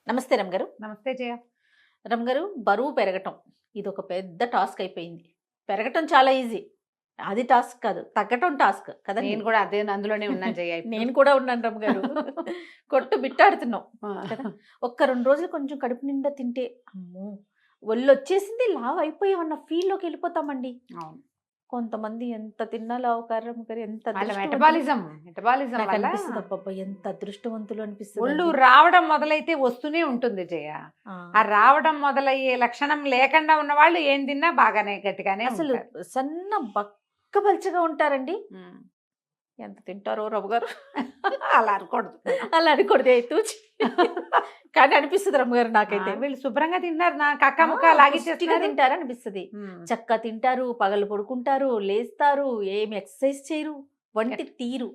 నమస్తే రమ్ గారు. నమస్తే జయ. రమ్ గారు, బరువు పెరగటం ఇదొక పెద్ద టాస్క్ అయిపోయింది. పెరగటం చాలా ఈజీ. అది టాస్క్ కాదు. తగ్గటం టాస్క్ కదండీ! నేను కూడా అందులోనే ఉన్నాను జయ ఇప్పుడు. నేను కూడా ఉన్నాను రమ్ గారు. కొట్టు బిట్టాడుతున్నాం కదా! ఒక్క 2 రోజులు కొంచెం కడుపు నిండా తింటే అమ్మో! ఒళ్ళొచ్చేసింది, లావు అయిపోయామన్న ఫీల్‌లోకి వెళ్ళిపోతామండి. అవును. కొంతమంది ఎంత తిన్నా లావు కారు రమ్ గారు. ఎంత వాళ్ళ అదృష్టవంతులు. మెటబాలిజం నాకు వల్ల అనిపిస్తది అబ్బబ్బా! ఎంత అదృష్టవంతులు ఒళ్ళు అనిపిస్తదండి. రావడం మొదలైతే వస్తూనే ఉంటుంది జయ. ఆ! ఆ రావడం మొదలయ్యే లక్షణం లేకుండా ఉన్న వాళ్ళు ఏం తిన్నా బాగానే గట్టిగానే అసలు ఉంటారు. సన్న బక్కపల్చగా ఉంటారండి. ఉమ్. ఎంత తింటారో రవ్వ గారు. అలా అనకూడదు. అలా అనకూడదు తూచి. కానీ అనిపిస్తుంది రమ్మగారు నాకైతే. వీళ్ళు శుభ్రంగా తిన్నారు, నా కక్క ముక్క పుష్టిగా లాగిచ్చేస్తున్నారు. తింటారు అనిపిస్తుంది. చక్కగా తింటారు, పగలు పడుకుంటారు, లేస్తారు, ఏమి ఎక్సర్సైజ్ చేయరు, వంటి తీరు.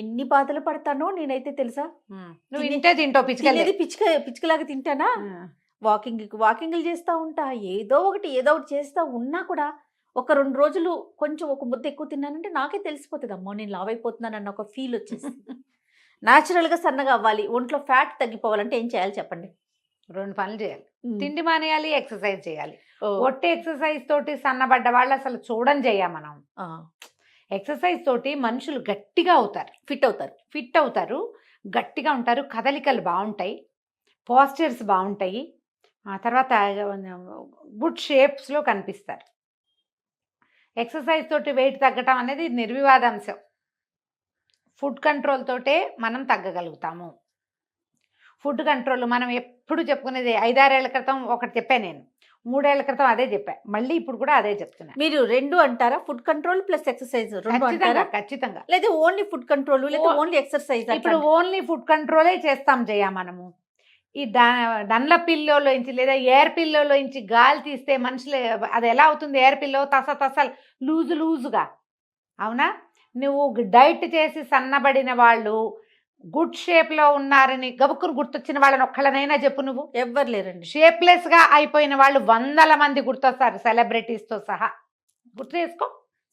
ఎన్ని బాధలు పడతానో నేనైతే తెలుసా. నువ్వు ఇంటే తింటావు పిచ్చికలే. తినేది పిచ్చుకలాగా తింటానా. వాకింగ్లు చేస్తూ ఉంటా, ఏదో ఒకటి చేస్తూ ఉన్నా కూడా ఒక 2 రోజులు కొంచెం ఒక ముద్ద ఎక్కువ తిన్నానంటే నాకే తెలిసిపోతుంది, అమ్మో నేను లావ్ అయిపోతున్నాను అన్న ఒక ఫీల్ వచ్చేసి. న్యాచురల్గా సన్నగా అవ్వాలి, ఒంట్లో ఫ్యాట్ తగ్గిపోవాలంటే ఏం చేయాలి చెప్పండి? 2 పనులు చేయాలి. ఉమ్. తిండి మానేయాలి, ఎక్సర్సైజ్ చేయాలి. ఓ. ఒట్టి ఎక్సర్సైజ్ తోటి సన్నబడ్డ వాళ్ళు అసలు చూడని చేయ మనం. ఆ, ఎక్సర్సైజ్ తోటి మనుషులు గట్టిగా అవుతారు, ఫిట్ అవుతారు. గట్టిగా ఉంటారు, కదలికలు బాగుంటాయి, పోస్చర్స్ బాగుంటాయి, ఆ తర్వాత గుడ్ షేప్స్లో కనిపిస్తారు. ఎక్సర్సైజ్ తోటి వెయిట్ తగ్గటం అనేది నిర్వివాదాంశం. ఫుడ్ కంట్రోల్ తోటే మనం తగ్గగలుగుతాము. ఫుడ్ కంట్రోల్ మనం ఎప్పుడు చెప్పుకునేది. 5-6 ఏళ్ల క్రితం ఒకటి చెప్పాను నేను, 3 ఏళ్ల క్రితం అదే చెప్పా, మళ్ళీ ఇప్పుడు కూడా అదే చెప్తున్నా. మీరు 2 అంటారా? ఫుడ్ కంట్రోల్ ప్లస్ ఎక్సర్సైజ్ 2 అంటారా? ఖచ్చితంగా ఖచ్చితంగా. లేదా ఓన్లీ ఫుడ్ కంట్రోల్ లేదా ఓన్లీ ఎక్సర్సైజ్? ఇప్పుడు ఓన్లీ ఫుడ్ కంట్రోలే చేస్తాం జయ మనము. ఈ దండ్ల పిల్లోలోంచి లేదా ఎయిర్ పిల్లోలోంచి గాలి తీస్తే మనుషులు అది ఎలా అవుతుంది? ఎయిర్ పిల్లో తసలు లూజుగా, అవునా? నువ్వు డైట్ చేసి సన్నబడిన వాళ్ళు గుడ్ షేప్లో ఉన్నారని గబుక్కును గుర్తొచ్చిన వాళ్ళని ఒక్కళ్ళనైనా చెప్పు నువ్వు. ఎవ్వరు లేరండి. షేప్లెస్గా అయిపోయిన వాళ్ళు 100 మంది గుర్తొస్తారు, సెలబ్రిటీస్తో సహా. గుర్తు చేసుకో,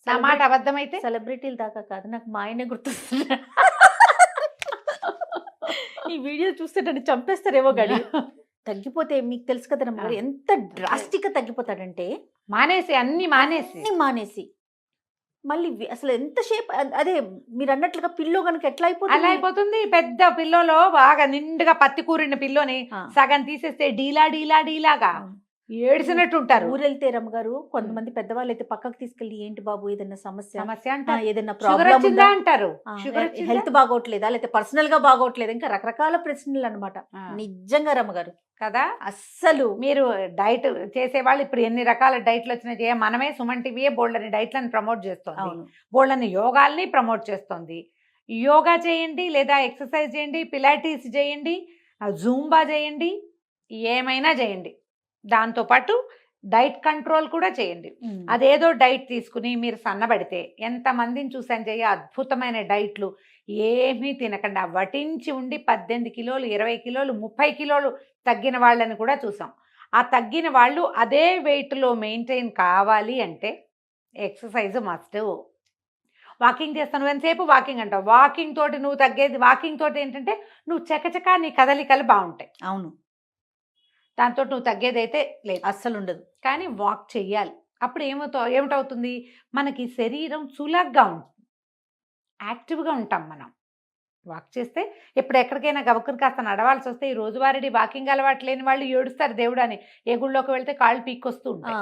నా మాట అబద్ధమైతే. సెలబ్రిటీల దాకా కాదు, నాకు మా ఆయనే గుర్తొస్తుంది. ఈ వీడియో చూస్తే నన్ను చంపేస్తారేమో గడి. తగ్గిపోతే మీకు తెలుసు కదా రమ్మ, ఎంత డ్రాస్టిక్ గా తగ్గిపోతాడంటే మానేసి అన్ని మానేసి మళ్ళీ అసలు ఎంత షేప్. అదే మీరు అన్నట్లుగా పిల్లో కనుక ఎట్లా అలా అయిపోతుంది. పెద్ద పిల్లోలో బాగా నిండుగా పత్తి కూరిన పిల్లోని సగం తీసేస్తే డీలాగా ఏడ్చినట్టు ఉంటారు. ఊరెళ్తే రమ్మగారు కొంతమంది పెద్దవాళ్ళు అయితే పక్కకు తీసుకెళ్ళి, ఏంటి బాబు ఏదైనా సమస్య అంటారు, ఏదైనా షుగర్ వచ్చిందా అంటారు, హెల్త్ బాగోట్లేదా, లేకపోతే పర్సనల్ గా బాగోట్లేదా, ఇంకా రకరకాల ప్రశ్నలు అనమాట. నిజంగా రమ్మగారు కదా. అస్సలు మీరు డైట్ చేసేవాళ్ళు ఇప్పుడు ఎన్ని రకాల డైట్లు వచ్చినాయి. మనమే సుమన్ టీవీయే బోల్డని డైట్లను ప్రమోట్ చేస్తుంది, బోల్డని యోగాల్ని ప్రమోట్ చేస్తుంది. యోగా చేయండి, లేదా ఎక్సర్సైజ్ చేయండి, పిలాటిస్ చేయండి, జూంబా చేయండి, ఏమైనా చేయండి. దాంతోపాటు డైట్ కంట్రోల్ కూడా చేయండి. అదేదో డైట్ తీసుకుని మీరు సన్నబడితే ఎంతమందిని చూసాను చేయ, అద్భుతమైన డైట్లు ఏమీ తినకుండా వటించి ఉండి 18 కిలోలు, 20 కిలోలు, 30 కిలోలు తగ్గిన వాళ్ళని కూడా చూసాం. ఆ తగ్గిన వాళ్ళు అదే వెయిట్లో మెయింటైన్ కావాలి అంటే ఎక్సర్సైజ్ మస్ట్. వాకింగ్ చేస్తాను, ఎంతసేపు వాకింగ్ అంటావు. వాకింగ్ తోటి నువ్వు తగ్గేది, వాకింగ్ తోటి ఏంటంటే నువ్వు చకచకా నీ కదలికలు బాగుంటాయి. అవును, దాంతో నువ్వు తగ్గేదైతే లేదు, అస్సలు ఉండదు. కానీ వాక్ చెయ్యాలి. అప్పుడు ఏమవుతుంది, మనకి శరీరం చులగ్గా ఉంటుంది, యాక్టివ్గా ఉంటాం మనం. వాక్ చేస్తే ఇప్పుడు ఎక్కడికైనా గబుక్కుని కాస్త నడవాల్సి వస్తే, ఈ రోజువారీ వాకింగ్ అలవాటు లేని వాళ్ళు ఏడుస్తారు దేవుడు అని. ఏ గుళ్ళోకి వెళ్తే కాళ్ళు పీక్కొస్తూ ఉంటాయి,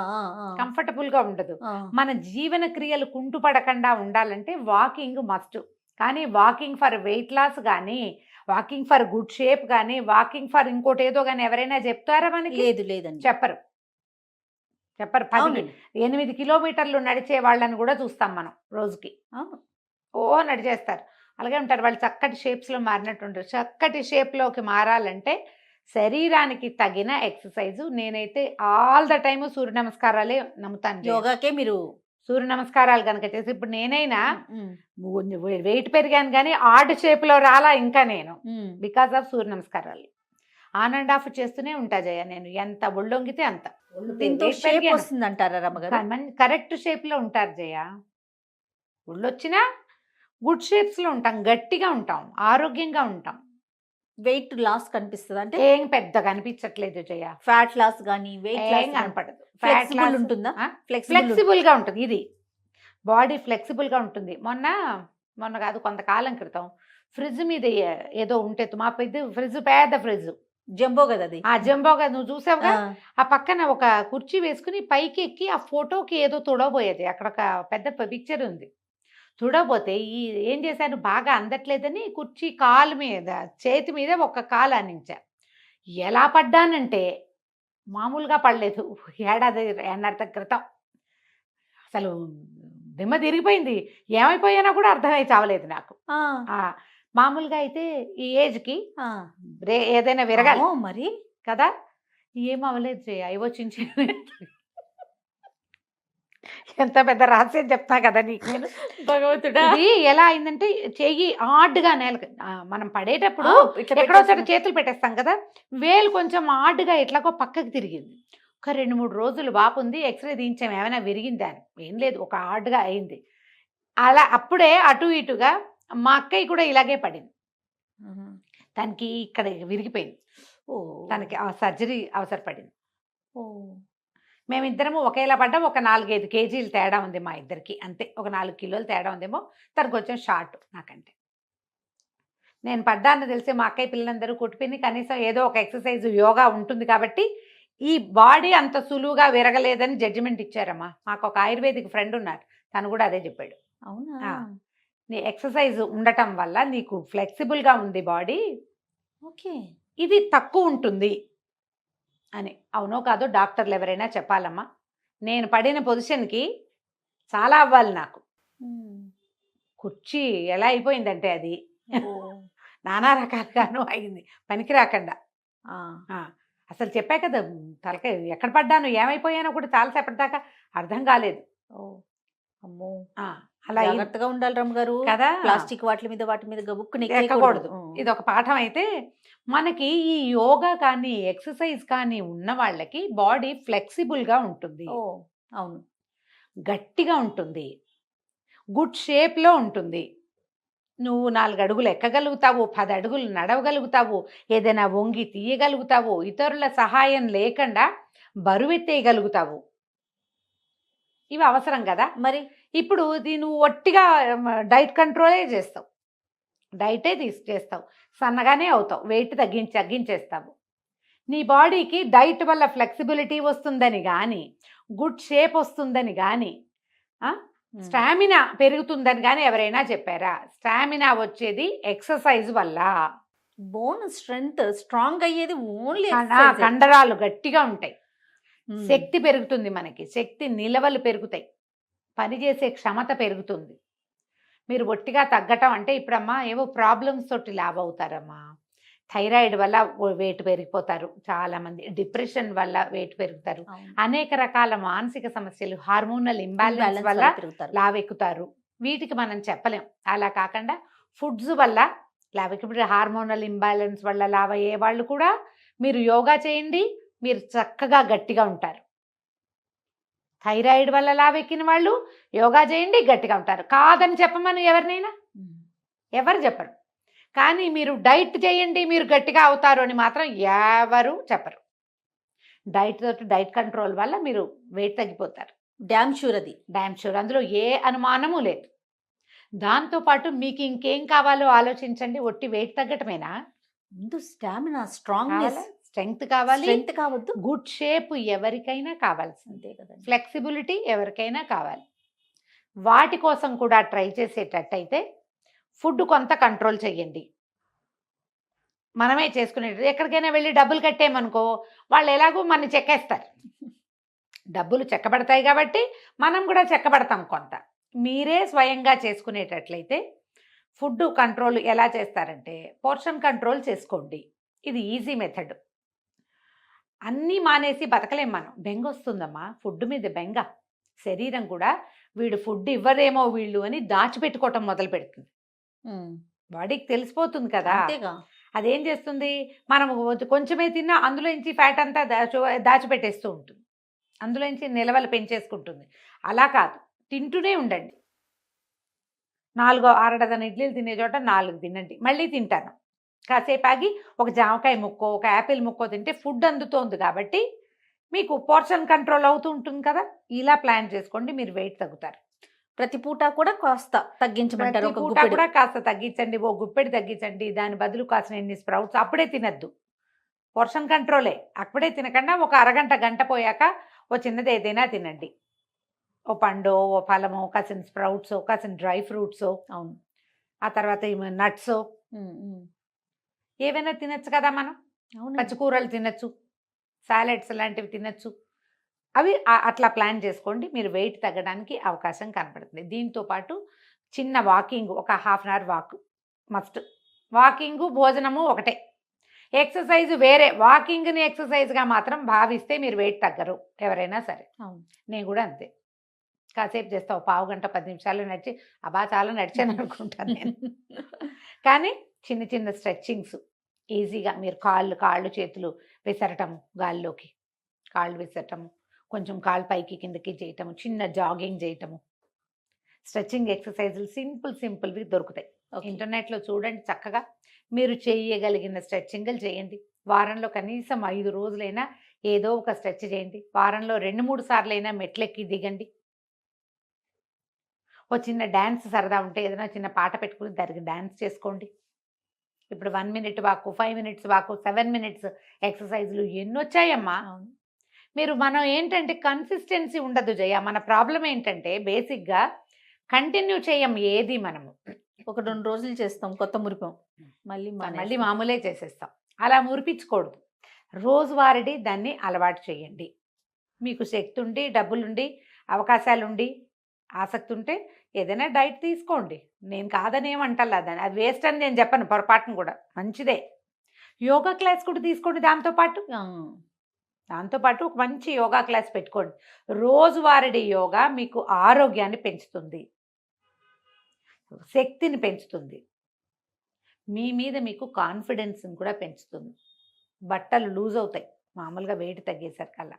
కంఫర్టబుల్గా ఉండదు. మన జీవన క్రియలు కుంటుపడకుండా ఉండాలంటే వాకింగ్ మస్ట్. కానీ వాకింగ్ ఫర్ వెయిట్ లాస్ కానీ, వాకింగ్ ఫర్ గుడ్ షేప్ కానీ, వాకింగ్ ఫర్ ఇంకోటి ఏదో కానీ ఎవరైనా చెప్తారా మనకి? లేదండి, చెప్పరు. 8 కిలోమీటర్లు నడిచే వాళ్ళని కూడా చూస్తాం మనం రోజుకి. నడిచేస్తారు, అలాగే ఉంటారు. వాళ్ళు చక్కటి షేప్స్లో మారినట్టు ఉంటారు. చక్కటి షేప్లోకి మారాలంటే శరీరానికి తగిన ఎక్సర్సైజు. నేనైతే ఆల్ ద టైమ్ సూర్య నమస్కారాలే నమ్ముతాను. యోగాకే మీరు సూర్య నమస్కారాలు కనుక చేసి, ఇప్పుడు నేనైనా వెయిట్ పెరిగాను కానీ ఆర్డ్ షేప్లో రాలా ఇంకా నేను, బికాస్ ఆఫ్ సూర్య నమస్కారాలు. 1.5 చేస్తూనే ఉంటా జయ నేను, ఎంత ఒళ్ళొంగితే అంత. కరెక్ట్ షేప్లో ఉంటారు జయ. ఒళ్ళొచ్చినా గుడ్ షేప్స్లో ఉంటాం, గట్టిగా ఉంటాం, ఆరోగ్యంగా ఉంటాం. వెయిట్ లాస్ కనిపిస్తుంది అంటే ఏం పెద్దగా అనిపించట్లేదు జయ, ఫ్యాట్ లాస్ గానీ వెయిట్ ఏం లాస్ కనపడదు. ఫ్లెక్సిబుల్ ఉంటుందా? ఫ్లెక్సిబుల్ గా ఉంటుంది, ఇది బాడీ ఫ్లెక్సిబుల్ గా ఉంటుంది. మొన్న కాదు, కొంతకాలం క్రితం ఫ్రిడ్జ్ మీద ఏదో ఉంటే, మా పెద్ద ఫ్రిడ్జ్, పెద్ద ఫ్రిడ్జ్, జంబో కదా అది. ఆ జంబోగా నువ్వు చూసావుగా, ఆ, ఆ పక్కన ఒక కుర్చీ వేసుకుని పైకి ఎక్కి ఆ ఫోటోకి ఏదో తుడవబోయేది. అక్కడ ఒక పెద్ద పిక్చర్ ఉంది. తుడవబోతే ఏం చేశాను, బాగా అందట్లేదని కుర్చీ కాలు మీద, చేతి మీద ఒక కాలు ఆనించా. ఎలా పడ్డానంటే మామూలుగా పడలేదు. ఏడాది ఏడాది క్రితం అసలు దిమ్మ తిరిగిపోయింది. ఏమైపోయానో కూడా అర్థమై చావలేదు నాకు. ఆ, ఆ, మామూలుగా అయితే ఈ ఏజ్కి ఆ. ఏదైనా విరగాలి అమ్మో, మరి కదా, ఏం అవ్వలేదు జయ, అయ్యో చించి ఎంత పెద్ద రహస్యం చెప్తా కదా నీకు నేను. భగవంతుడా. ఇది ఎలా అయిందంటే, చెయ్యి ఆడ్గా నేలకి, మనం పడేటప్పుడు ఇట్లా ఎక్కడో చోట పెట్టేస్తున్నా. చేతులు పెట్టేస్తాం కదా, వేలు కొంచెం ఆడ్గా ఎట్లాగో పక్కకి తిరిగింది. ఒక 2-3 రోజులు వాపు ఉంది. ఎక్స్రే తీయించాం, ఏమైనా విరిగిందా అని. ఏం లేదు, ఒక ఆడ్గా అయింది. అలా అప్పుడే అటు ఇటుగా మా అక్కయ్య కూడా ఇలాగే పడింది. ఆహా. తనకి ఇక్కడ విరిగిపోయింది, ఓ, తనకి ఆ సర్జరీ అవసరపడింది. ఓ. మేమిద్దరము ఒకేలా పడ్డాం. ఒక 4-5 కేజీలు తేడా ఉంది మా ఇద్దరికి, అంతే. ఒక 4 కిలోలు తేడా ఉందేమో. తనకు కొంచెం షార్ట్ నాకంటే. నేను పడ్డాన్ని తెలిసి మా అక్కయ్య పిల్లలందరూ కొట్టిపోయింది. కనీసం ఏదో ఒక ఎక్సర్సైజ్, యోగా ఉంటుంది కాబట్టి ఈ బాడీ అంత సులువుగా విరగలేదని జడ్జిమెంట్ ఇచ్చారమ్మా. మాకు ఒక ఆయుర్వేదిక్ ఫ్రెండ్ ఉన్నారు, తను కూడా అదే చెప్పాడు. అవునా? నీ ఎక్సర్సైజ్ ఉండటం వల్ల నీకు ఫ్లెక్సిబుల్గా ఉంది బాడీ, ఓకే. ఇది తక్కువ ఉంటుంది అని. అవునో కాదో డాక్టర్లు ఎవరైనా చెప్పాలమ్మా. నేను పడిన పొజిషన్కి చాలా అవ్వాలి నాకు. ఉమ్. కుర్చీ ఎలా అయిపోయిందంటే అది ఓ. నానా రకాలుగాను అయింది, పనికి రాకుండా. ఆ. అసలు చెప్పా కదా, తలకాయ ఎక్కడ పడ్డాను, ఏమైపోయానో కూడా చాలాసేపటి దాకా అర్థం కాలేదు. ఓ, అమ్మో. అలా అయింది జాగ్రత్తగా ఉండాలి రమ్మ గారు. కదా. ప్లాస్టిక్ వాటి మీద గబుక్కుని ఎక్కకూడదు. ఎక్కకూడదు. ఇది ఒక పాఠం. అయితే మనకి ఈ యోగా కానీ ఎక్సర్సైజ్ కానీ ఉన్న వాళ్ళకి బాడీ ఫ్లెక్సిబుల్గా ఉంటుంది, ఓ, అవును. గట్టిగా ఉంటుంది, గుడ్ షేప్లో ఉంటుంది. నువ్వు 4 అడుగులు ఎక్కగలుగుతావు, 10 అడుగులు నడవగలుగుతావు, ఏదైనా వంగి తీయగలుగుతావు, ఇతరుల సహాయం లేకుండా బరువెత్తేయగలుగుతావు. ఇవి అవసరం కదా. మరి ఇప్పుడు నువ్వు ఒట్టిగా డైట్ కంట్రోలే చేస్తావు, డైటే చేస్తావు, సన్నగానే అవుతావు, వెయిట్ తగ్గించేస్తావు. నీ బాడీకి డైట్ వల్ల ఫ్లెక్సిబిలిటీ వస్తుందని కానీ, గుడ్ షేప్ వస్తుందని కానీ, స్టామినా పెరుగుతుందని కానీ ఎవరైనా చెప్పారా? స్టామినా వచ్చేది ఎక్సర్సైజ్ వల్ల. బోన్ స్ట్రెంగ్త్ స్ట్రాంగ్ అయ్యేది ఓన్లీ కండరాలు గట్టిగా ఉంటాయి, శక్తి పెరుగుతుంది, మనకి శక్తి నిలవలు పెరుగుతాయి, పనిచేసే క్షమత పెరుగుతుంది. మీరు ఒట్టిగా తగ్గటం అంటే, ఇప్పుడమ్మా ఏవో ప్రాబ్లమ్స్ తోటి లావ్ అవుతారమ్మా. థైరాయిడ్ వల్ల వెయిట్ పెరిగిపోతారు చాలామంది, డిప్రెషన్ వల్ల వెయిట్ పెరుగుతారు, అనేక రకాల మానసిక సమస్యలు, హార్మోనల్ ఇంబ్యాలెన్స్ వల్ల లావెక్కుతారు. వీటికి మనం చెప్పలేం. అలా కాకుండా ఫుడ్స్ వల్ల ఇప్పుడు హార్మోనల్ ఇంబ్యాలెన్స్ వల్ల లావ్ అయ్యే వాళ్ళు కూడా మీరు యోగా చేయండి, మీరు చక్కగా గట్టిగా ఉంటారు. థైరాయిడ్ వల్ల లావెక్కిన వాళ్ళు యోగా చేయండి, గట్టిగా ఉంటారు. కాదని చెప్పమని ఎవరినైనా, ఎవరు చెప్పరు. కానీ మీరు డైట్ చేయండి, మీరు గట్టిగా అవుతారు అని మాత్రం ఎవరు చెప్పరు. డైట్ కంట్రోల్ వల్ల మీరు వెయిట్ తగ్గిపోతారు, డ్యామ్ షూర్. అది డ్యామ్ షూర్, అందులో ఏ అనుమానము లేదు. దాంతోపాటు మీకు ఇంకేం కావాలో ఆలోచించండి. ఒట్టి వెయిట్ తగ్గటమేనా? ముందు స్టామినా, స్ట్రాంగ్నెస్, స్ట్రెంగ్త్ కావాలి, స్ట్రెంగ్త్ కావద్దు, గుడ్ షేప్ ఎవరికైనా కావాల్సిందే కదా, ఫ్లెక్సిబిలిటీ ఎవరికైనా కావాలి. వాటి కోసం కూడా ట్రై చేసేటట్టయితే ఫుడ్ కొంత కంట్రోల్ చేయండి. మనమే చేసుకునేటట్టు, ఎక్కడికైనా వెళ్ళి డబ్బులు కట్టేమనుకో, వాళ్ళు ఎలాగో మన చెక్కేస్తారు. డబ్బులు చెక్కబడతాయి కాబట్టి మనం కూడా చెక్కబడతాం కొంత. మీరే స్వయంగా చేసుకునేటట్లయితే ఫుడ్ కంట్రోల్ ఎలా చేస్తారంటే, పోర్షన్ కంట్రోల్ చేసుకోండి. ఇది ఈజీ మెథడ్. అన్నీ మానేసి బతకలేం మనం. బెంగ వస్తుందమ్మా, ఫుడ్ మీద బెంగ. శరీరం కూడా వీడు ఫుడ్ ఇవ్వరేమో వీళ్ళు అని దాచిపెట్టుకోవటం మొదలు పెడుతుంది. బాడీకి తెలిసిపోతుంది కదా. అదేం చేస్తుంది, మనం కొంచెమే తిన్నా అందులోంచి ఫ్యాట్ అంతా దాచిపెట్టేస్తూ ఉంటుంది, అందులోంచి నిలవలు పెంచేసుకుంటుంది. అలా కాదు, తింటూనే ఉండండి. 4 6 డజన్ ఇడ్లీలు తినే చోట 4 తినండి, మళ్ళీ తింటాను. కాసేపు ఆగి ఒక జామకాయ ముక్కో ఒక యాపిల్ ముక్కో తింటే ఫుడ్ అందుతోంది కాబట్టి మీకు పోర్షన్ కంట్రోల్ అవుతూ ఉంటుంది కదా. ఇలా ప్లాన్ చేసుకోండి, మీరు వెయిట్ తగ్గుతారు. ప్రతి పూట కూడా కాస్త తగ్గించమంటారు. ప్రతి ఒక పూట గుప్పెడు. కూడా కాస్త తగ్గించండి, ఓ గుప్పెడు తగ్గించండి. దాని బదులు కాసిన ఎన్ని స్ప్రౌట్స్ అప్పుడే తినద్దు, పోర్షన్ కంట్రోలే. అప్పుడే తినకుండా ఒక అరగంట గంట పోయాక ఓ చిన్నది ఏదైనా తినండి. ఓ పండు, ఓ ఫలము, కాసిన స్ప్రౌట్స్, కాసిన డ్రై ఫ్రూట్స్, అవును. ఆ తర్వాత నట్స్ ఏవైనా తినచ్చు కదా మనం. అవును. పచ్చికూరలు తినచ్చు, సాలెడ్స్ లాంటివి తినచ్చు. అవి అట్లా ప్లాన్ చేసుకోండి, మీరు వెయిట్ తగ్గడానికి అవకాశం కనపడుతుంది. దీంతో పాటు చిన్న వాకింగ్, ఒక half an hour walk must. Walking భోజనము ఒకటే, ఎక్సర్సైజ్ వేరే. వాకింగ్ని ఎక్సర్సైజ్గా మాత్రం భావిస్తే మీరు వెయిట్ తగ్గరు ఎవరైనా సరే. అవును. నేను కూడా అంతే, కాసేపు చేస్తావు, పావు గంట 10 నిమిషాలు నడిచి అబ్బా చాలా నడిచాను అనుకుంటాను నేను. కానీ చిన్న చిన్న స్ట్రెచ్చింగ్స్ ఈజీగా మీరు కాళ్ళు చేతులు విసరటము, గాల్లోకి కాళ్ళు విసరటము, కొంచెం కాళ్ళు పైకి కిందకి చేయటము, చిన్న జాగింగ్ చేయటము, స్ట్రెచ్చింగ్ ఎక్సర్సైజులు సింపుల్వి దొరుకుతాయి. ఇంటర్నెట్లో చూడండి, చక్కగా మీరు చేయగలిగిన స్ట్రెచ్చింగ్లు చేయండి. వారంలో కనీసం 5 రోజులైనా ఏదో ఒక స్ట్రెచ్ చేయండి. వారంలో 2-3 సార్లైనా మెట్లెక్కి దిగండి. ఓ చిన్న డ్యాన్స్ సరదా ఉంటే ఏదైనా చిన్న పాట పెట్టుకుని దానికి డ్యాన్స్ చేసుకోండి. ఇప్పుడు 1 మినిట్ వాకు, 5 మినిట్స్ వాకు, 7 మినిట్స్ ఎక్సర్సైజులు ఎన్నొచ్చాయమ్మా. మనం ఏంటంటే కన్సిస్టెన్సీ ఉండదు జయ. మన ప్రాబ్లం ఏంటంటే బేసిక్గా కంటిన్యూ చేయం ఏది. మనము ఒక 2 రోజులు చేస్తాం, కొత్త మురిపం, మళ్ళీ మామూలే చేసేస్తాం. అలా మురిపించకూడదు. రోజువారీ దాన్ని అలవాటు చేయండి. మీకు శక్తి ఉండి, డబ్బులుండి, అవకాశాలుండి, ఆసక్తి ఉంటే ఏదైనా డైట్ తీసుకోండి. నేను కాదని ఏమంటలా, దాన్ని అది వేస్ట్ అని నేను చెప్పను పొరపాటును కూడా, మంచిదే. యోగా క్లాస్ కూడా తీసుకోండి దాంతోపాటు ఒక మంచి యోగా క్లాస్ పెట్టుకోండి. రోజువారీ యోగా మీకు ఆరోగ్యాన్ని పెంచుతుంది, శక్తిని పెంచుతుంది, మీ మీద మీకు కాన్ఫిడెన్స్ని కూడా పెంచుతుంది. బట్టలు లూజ్ అవుతాయి మామూలుగా వెయిట్ తగ్గేసరికల్లా,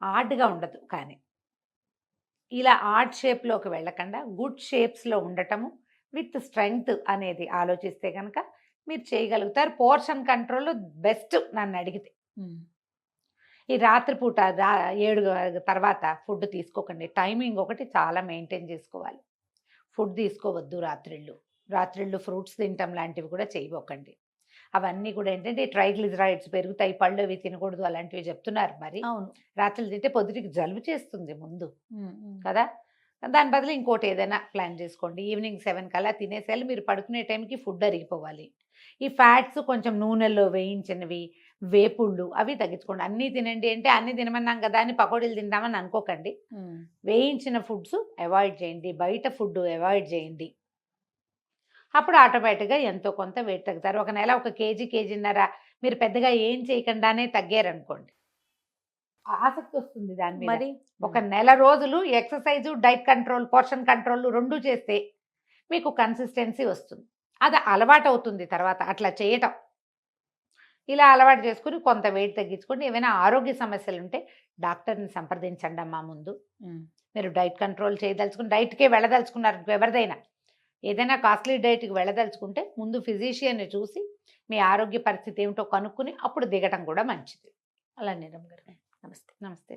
ఆర్డ్గా ఉండదు. కానీ ఇలా ఆర్ట్ షేప్లోకి వెళ్ళకుండా గుడ్ షేప్స్లో ఉండటము విత్ స్ట్రెంగ్త్ అనేది ఆలోచిస్తే కనుక మీరు చేయగలుగుతారు. పోర్షన్ కంట్రోల్ బెస్ట్ నన్ను అడిగితే. ఈ రాత్రిపూట 7 తర్వాత ఫుడ్ తీసుకోకండి. టైమింగ్ ఒకటి చాలా మెయింటైన్ చేసుకోవాలి. ఫుడ్ తీసుకోవద్దు రాత్రిళ్ళు ఫ్రూట్స్ తినటం లాంటివి కూడా చేయబోకండి. అవన్నీ కూడా ఏంటంటే ట్రైగ్లిజరైడ్స్ పెరుగుతాయి, పళ్ళు అవి తినకూడదు అలాంటివి చెప్తున్నారు. మరి రాత్రులు తింటే పొద్దుటికి జలుబు చేస్తుంది ముందు కదా. దాని బదులు ఇంకోటి ఏదైనా ప్లాన్ చేసుకోండి. ఈవినింగ్ 7 కల్లా తినేసేయాలి. మీరు పడుకునే టైంకి ఫుడ్ అరిగిపోవాలి. ఈ ఫ్యాట్స్ కొంచెం నూనెలో వేయించినవి, వేపుళ్ళు అవి తగ్గించుకోండి. అన్నీ తినండి అంటే అన్నీ తినమన్నాం కదా అని పకోడీలు తింటామని అనుకోకండి. వేయించిన ఫుడ్స్ అవాయిడ్ చేయండి, బయట ఫుడ్ అవాయిడ్ చేయండి. అప్పుడు ఆటోమేటిక్గా ఎంతో కొంత వెయిట్ తగ్గుతారు. ఒక నెల 1 కేజీ, కేజీన్నర మీరు పెద్దగా ఏం చేయకుండానే తగ్గారనుకోండి, ఆసక్తి వస్తుంది దాని మీద. మరి ఒక నెల రోజులు exercise, diet control, portion control 2 చేస్తే మీకు కన్సిస్టెన్సీ వస్తుంది. అది అలవాటు అవుతుంది తర్వాత అట్లా చేయటం. ఇలా అలవాటు చేసుకుని కొంత వెయిట్ తగ్గించుకోండి. ఏమైనా ఆరోగ్య సమస్యలు ఉంటే డాక్టర్ని సంప్రదించండి అమ్మా ముందు. మీరు డైట్ కంట్రోల్ చేయదలుచుకుని డైట్కే వెళ్ళదలుచుకున్నారు, ఎవరిదైనా ఏదైనా కాస్ట్లీ డైట్కి వెళ్ళదలుచుకుంటే ముందు ఫిజిషియన్ని చూసి మీ ఆరోగ్య పరిస్థితి ఏమిటో కనుక్కుని అప్పుడు దిగటం కూడా మంచిది. అలానే రమ్మ గారు. నమస్తే. నమస్తే.